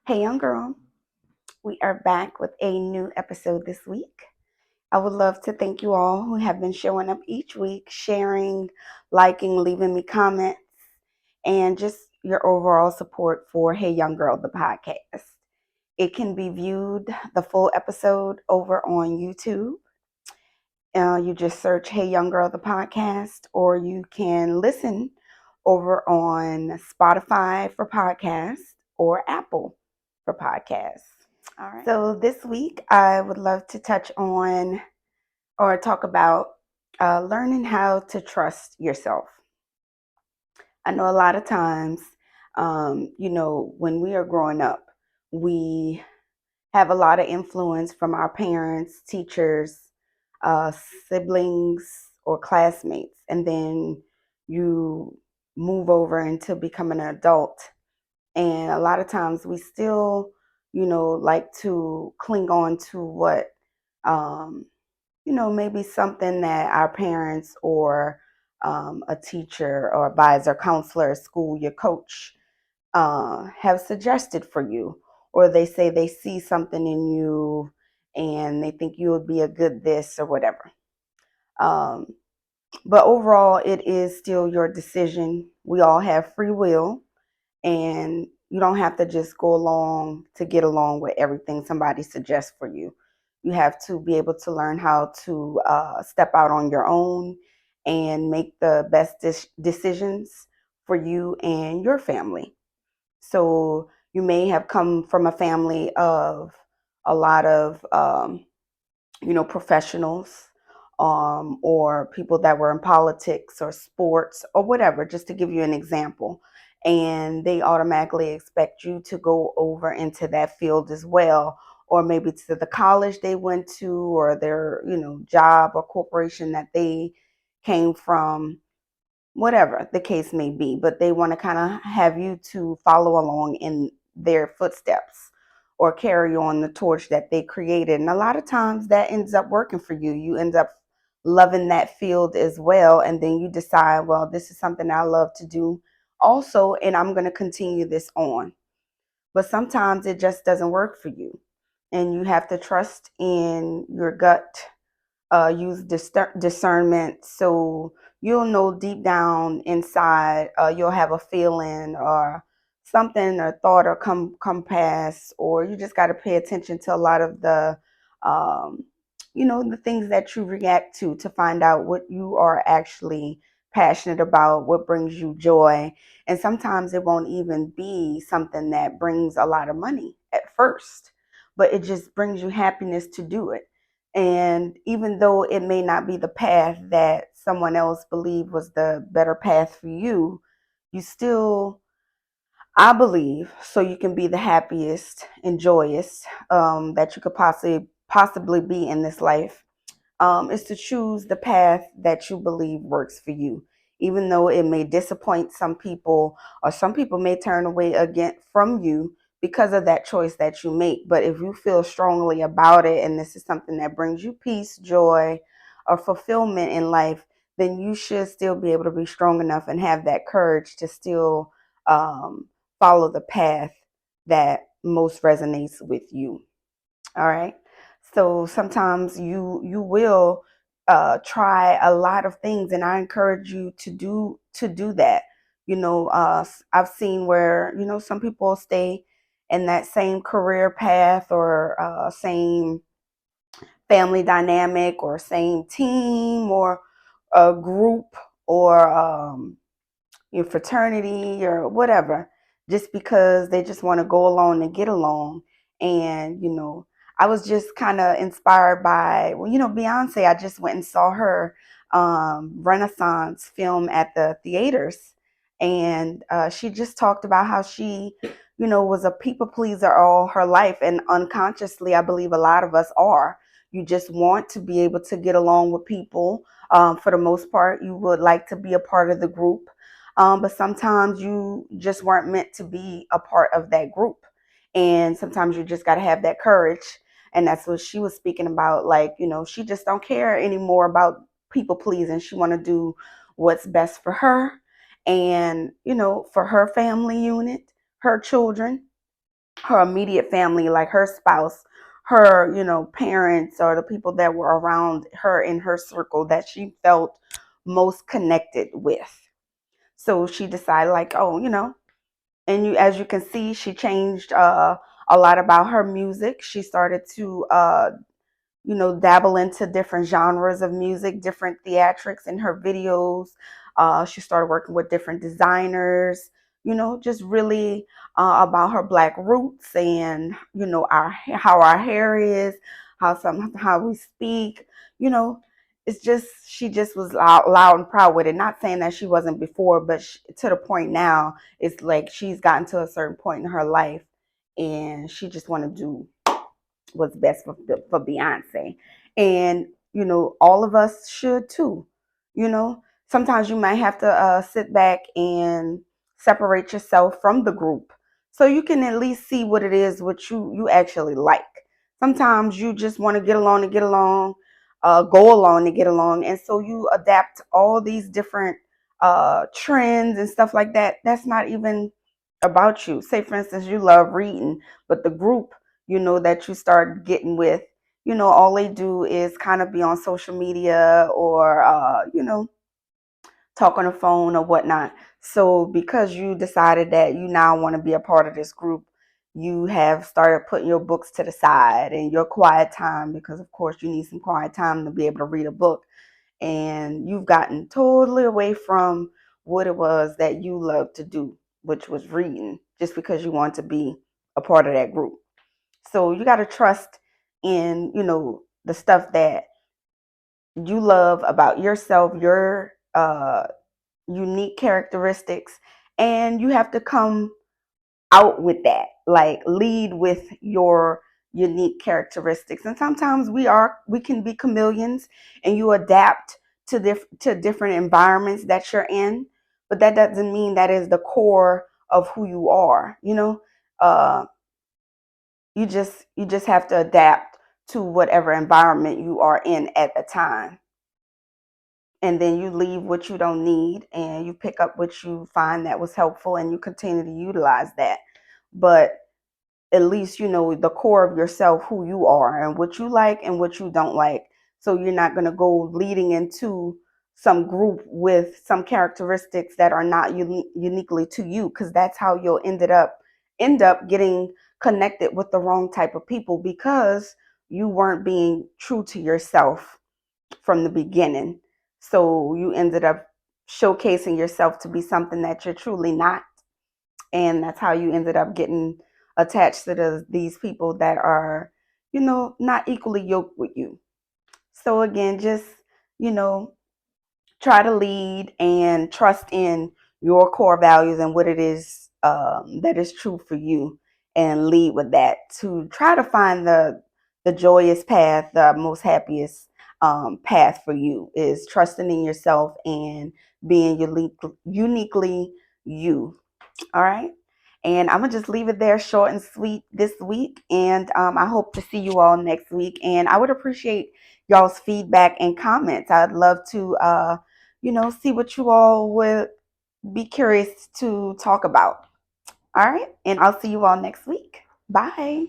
Hey, young girl, we are back with a new episode this week. I would love to thank you all who have been showing up each week, sharing, liking, leaving me comments, and just your overall support for Hey Young Girl, the podcast. It can be viewed, the full episode, over on YouTube. You just search Hey Young Girl, the podcast, or you can listen over on Spotify for podcasts or Apple for podcasts. All right. So this week, I would love to touch on or talk about learning how to trust yourself. I know a lot of times, when we are growing up, we have a lot of influence from our parents, teachers, uh, siblings, or classmates. And then you move over into becoming an adult. And a lot of times we still, like to cling on to what, um, maybe something that our parents or a teacher or advisor, counselor at school, your coach have suggested for you, or they say they see something in you and they think you would be a good this or whatever. Um, but overall, it is still your decision. We all have free will, and you don't have to just go along to get along with everything somebody suggests for you. You have to be able to learn how to step out on your own and make the best decisions for you and your family. So you may have come from a family of a lot of, professionals, or people that were in politics or sports or whatever, just to give you an example. And they automatically expect you to go over into that field as well, or maybe to the college they went to, or their, job or corporation that they came from, whatever the case may be, but they want to kind of have you to follow along in their footsteps or carry on the torch that they created. And a lot of times that ends up working for you. You end up loving that field as well. And then you decide, well, this is something I love to do also, and I'm going to continue this on. But sometimes it just doesn't work for you. And you have to trust in your gut, use discernment, so you'll know deep down inside, you'll have a feeling or something or thought or come past, or you just got to pay attention to a lot of the um, the things that you react to find out what you are actually passionate about, what brings you joy. And sometimes it won't even be something that brings a lot of money at first, but it just brings you happiness to do it. And even though it may not be the path that someone else believed was the better path for you, you still, I believe, so you can be the happiest and joyous that you could possibly be in this life, is to choose the path that you believe works for you. Even though it may disappoint some people, or some people may turn away again from you because of that choice that you make. But if you feel strongly about it and this is something that brings you peace, joy, or fulfillment in life, then you should still be able to be strong enough and have that courage to still um, follow the path that most resonates with you. All right. So sometimes you will try a lot of things, and I encourage you to do that. I've seen where some people stay in that same career path, or same family dynamic, or same team, or a group, or your fraternity or whatever, just because they just want to go along and get along. And I was just kind of inspired by, well, Beyonce. I just went and saw her Renaissance film at the theaters, and she just talked about how she was a people pleaser all her life, and unconsciously I believe a lot of us are. You just want to be able to get along with people. For the most part, you would like to be a part of the group, but sometimes you just weren't meant to be a part of that group. And sometimes you just got to have that courage. And that's what she was speaking about. Like, she just don't care anymore about people pleasing. She want to do what's best for her and, for her family unit, her children. her immediate family, like her spouse, her, parents, or the people that were around her in her circle that she felt most connected with. So she decided, like, oh, and as you can see, she changed a lot about her music. She started to dabble into different genres of music, different theatrics in her videos. She started working with different designers, just really about her Black roots, and, how our hair is, how we speak, you know. It's just, she just was loud and proud with it. Not saying that she wasn't before, but to the point now, it's like she's gotten to a certain point in her life and she just want to do what's best for Beyonce. And, all of us should too. You know, sometimes you might have to sit back and separate yourself from the group so you can at least see what it is what you actually like. Sometimes you just want to get along to get along, go along to get along. And so you adapt all these different trends and stuff like that. That's not even about you. Say, for instance, you love reading, but the group, that you start getting with, all they do is kind of be on social media or, talk on the phone or whatnot. So because you decided that you now want to be a part of this group, you have started putting your books to the side and your quiet time, because of course you need some quiet time to be able to read a book. And you've gotten totally away from what it was that you loved to do, which was reading, just because you want to be a part of that group. So you got to trust in, the stuff that you love about yourself, your unique characteristics, and you have to come out with that, like lead with your unique characteristics. And sometimes we can be chameleons and you adapt to different environments that you're in, but that doesn't mean that is the core of who you are. uh you just have to adapt to whatever environment you are in at the time, and then you leave what you don't need and you pick up what you find that was helpful and you continue to utilize that. But at least you know the core of yourself, who you are and what you like and what you don't like. So you're not going to go leading into some group with some characteristics that are not uniquely to you, because that's how you'll end up getting connected with the wrong type of people, because you weren't being true to yourself from the beginning. So you ended up showcasing yourself to be something that you're truly not. And that's how you ended up getting attached to these people that are, not equally yoked with you. So again, just, you know, try to lead and trust in your core values and what it is that is true for you, and lead with that to try to find the joyous path, the most happiest path for you is trusting in yourself and being uniquely you. All right. And I'm going to just leave it there, short and sweet this week. And I hope to see you all next week. And I would appreciate y'all's feedback and comments. I'd love to, see what you all would be curious to talk about. All right. And I'll see you all next week. Bye.